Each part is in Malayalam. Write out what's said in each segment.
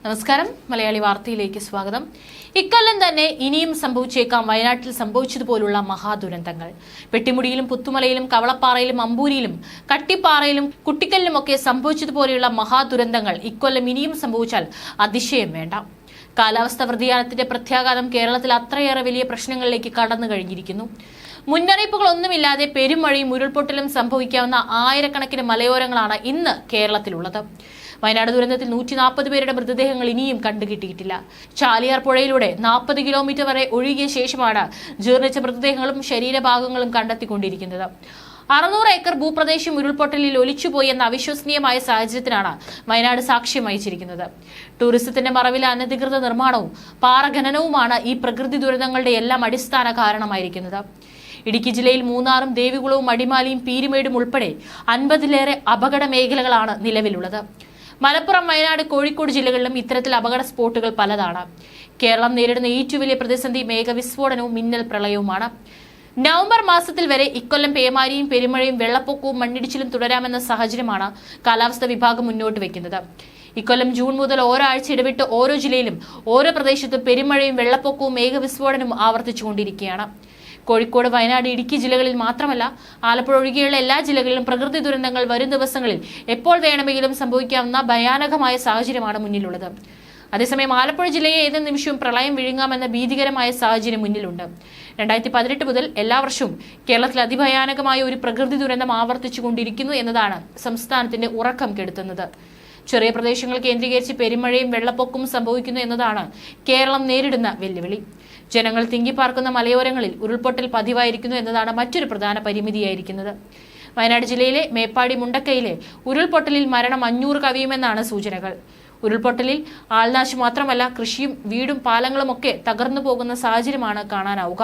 നമസ്കാരം. മലയാളി വാർത്തയിലേക്ക് സ്വാഗതം. ഇക്കൊല്ലം തന്നെ ഇനിയും സംഭവിച്ചേക്കാം വയനാട്ടിൽ സംഭവിച്ചതുപോലുള്ള മഹാദുരന്തങ്ങൾ. പെട്ടിമുടിയിലും പുത്തുമലയിലും കവളപ്പാറയിലും അമ്പൂരിയിലും കട്ടിപ്പാറയിലും കുട്ടിക്കലിലുമൊക്കെ സംഭവിച്ചതുപോലെയുള്ള മഹാദുരന്തങ്ങൾ ഇക്കൊല്ലം ഇനിയും സംഭവിച്ചാൽ അതിശയം വേണ്ട. കാലാവസ്ഥാ വ്യതിയാനത്തിന്റെ പ്രത്യാഘാതം കേരളത്തിൽ അത്രയേറെ വലിയ പ്രശ്നങ്ങളിലേക്ക് കടന്നു കഴിഞ്ഞിരിക്കുന്നു. മുന്നറിയിപ്പുകളൊന്നുമില്ലാതെ പെരുമഴയും ഉരുൾപൊട്ടലും സംഭവിക്കാവുന്ന ആയിരക്കണക്കിന് മലയോരങ്ങളാണ് ഇന്ന് കേരളത്തിലുള്ളത്. വയനാട് ദുരന്തത്തിൽ 140 പേരുടെ മൃതദേഹങ്ങൾ ഇനിയും കണ്ടുകിട്ടിയിട്ടില്ല. ചാലിയാർ പുഴയിലൂടെ 40 കിലോമീറ്റർ വരെ ഒഴുകിയ ശേഷമാണ് ജീർണിച്ച മൃതദേഹങ്ങളും ശരീരഭാഗങ്ങളും കണ്ടെത്തിക്കൊണ്ടിരിക്കുന്നത്. 600 ഏക്കർ ഭൂപ്രദേശം ഉരുൾപൊട്ടലിൽ ഒലിച്ചുപോയി എന്ന അവിശ്വസനീയമായ സാഹചര്യത്തിനാണ് വയനാട് സാക്ഷ്യം വഹിച്ചിരിക്കുന്നത്. ടൂറിസത്തിന്റെ മറവിലെ അനധികൃത നിർമ്മാണവും പാറഖനനവുമാണ് ഈ പ്രകൃതി ദുരന്തങ്ങളുടെ എല്ലാം അടിസ്ഥാന കാരണമായിരിക്കുന്നത്. ഇടുക്കി ജില്ലയിൽ മൂന്നാറും ദേവികുളവും അടിമാലിയും പീരുമേടും ഉൾപ്പെടെ 50ലേറെ അപകട മേഖലകളാണ് നിലവിലുള്ളത്. മലപ്പുറം, വയനാട്, കോഴിക്കോട് ജില്ലകളിലും ഇത്തരത്തിൽ അപകട സ്പോട്ടുകൾ പലതാണ്. കേരളം നേരിടുന്ന ഏറ്റവും വലിയ പ്രതിസന്ധി മേഘവിസ്ഫോടനവും മിന്നൽ പ്രളയവുമാണ്. നവംബർ മാസത്തിൽ വരെ ഇക്കൊല്ലം പേമാരിയും പെരുമഴയും വെള്ളപ്പൊക്കവും മണ്ണിടിച്ചിലും തുടരാമെന്ന സാഹചര്യമാണ് കാലാവസ്ഥാ വിഭാഗം മുന്നോട്ട് വെക്കുന്നത്. ഇക്കൊല്ലം ജൂൺ മുതൽ ഓരോ ആഴ്ച ഇടവിട്ട് ഓരോ ജില്ലയിലും ഓരോ പ്രദേശത്തും പെരുമഴയും വെള്ളപ്പൊക്കവും മേഘവിസ്ഫോടനവും ആവർത്തിച്ചുകൊണ്ടിരിക്കുകയാണ്. കോഴിക്കോട്, വയനാട്, ഇടുക്കി ജില്ലകളിൽ മാത്രമല്ല ആലപ്പുഴ ഒഴികെയുള്ള എല്ലാ ജില്ലകളിലും പ്രകൃതി ദുരന്തങ്ങൾ വരും ദിവസങ്ങളിൽ എപ്പോൾ വേണമെങ്കിലും സംഭവിക്കാവുന്ന ഭയാനകമായ സാഹചര്യമാണ് മുന്നിലുള്ളത്. അതേസമയം ആലപ്പുഴ ജില്ലയെ ഏത് നിമിഷവും പ്രളയം വിഴുങ്ങാമെന്ന ഭീതികരമായ സാഹചര്യം മുന്നിലുണ്ട്. 2018 മുതൽ എല്ലാ വർഷവും കേരളത്തിൽ അതിഭയാനകമായ ഒരു പ്രകൃതി ദുരന്തം ആവർത്തിച്ചുകൊണ്ടിരിക്കുന്നു എന്നതാണ് സംസ്ഥാനത്തിന്റെ ഉറക്കം കെടുത്തുന്നത്. ചെറിയ പ്രദേശങ്ങൾ കേന്ദ്രീകരിച്ച് പെരുമഴയും വെള്ളപ്പൊക്കവും സംഭവിക്കുന്നു എന്നതാണ് കേരളം നേരിടുന്ന വെല്ലുവിളി. ജനങ്ങൾ തിങ്ങിപ്പാർക്കുന്ന മലയോരങ്ങളിൽ ഉരുൾപൊട്ടൽ പതിവായിരിക്കുന്നു എന്നതാണ് മറ്റൊരു പ്രധാന പരിമിതിയായിരിക്കുന്നത്. വയനാട് ജില്ലയിലെ മേപ്പാടി മുണ്ടക്കയിലെ ഉരുൾപൊട്ടലിൽ മരണം 500 കവിയുമെന്നാണ് സൂചനകൾ. ഉരുൾപൊട്ടലിൽ ആൾനാശം മാത്രമല്ല, കൃഷിയും വീടും പാലങ്ങളും ഒക്കെ തകർന്നു പോകുന്ന സാഹചര്യമാണ് കാണാനാവുക.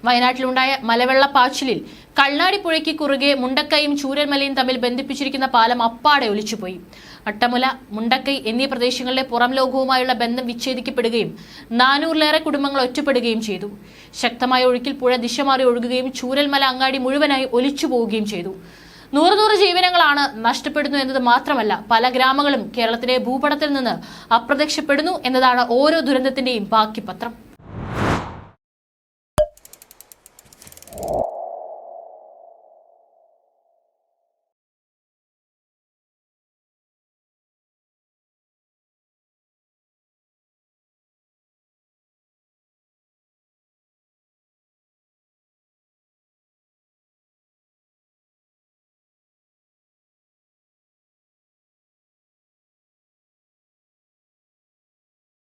വയനാട്ടിലുണ്ടായ മലവെള്ളപ്പാച്ചിലിൽ കള്ളാടി പുഴയ്ക്ക് കുറുകെ മുണ്ടക്കൈയും ചൂരൽമലയും തമ്മിൽ ബന്ധിപ്പിച്ചിരിക്കുന്ന പാലം അപ്പാടെ ഒലിച്ചുപോയി. അട്ടമുല, മുണ്ടക്കൈ എന്നീ പ്രദേശങ്ങളിലെ പുറം ലോകവുമായുള്ള ബന്ധം വിച്ഛേദിക്കപ്പെടുകയും 400ലേറെ കുടുംബങ്ങൾ ഒറ്റപ്പെടുകയും ചെയ്തു. ശക്തമായ ഒഴുക്കിൽ പുഴ ദിശ മാറി ഒഴുകുകയും ചൂരൽമല അങ്ങാടി മുഴുവനായി ഒലിച്ചു പോവുകയും ചെയ്തു. 100 ജീവനങ്ങളാണ് നഷ്ടപ്പെടുന്നു എന്നത് മാത്രമല്ല, പല ഗ്രാമങ്ങളും കേരളത്തിലെ ഭൂപടത്തിൽ നിന്ന് അപ്രത്യക്ഷപ്പെടുന്നു എന്നതാണ് ഓരോ ദുരന്തത്തിന്റെയും ബാക്കിപത്രം.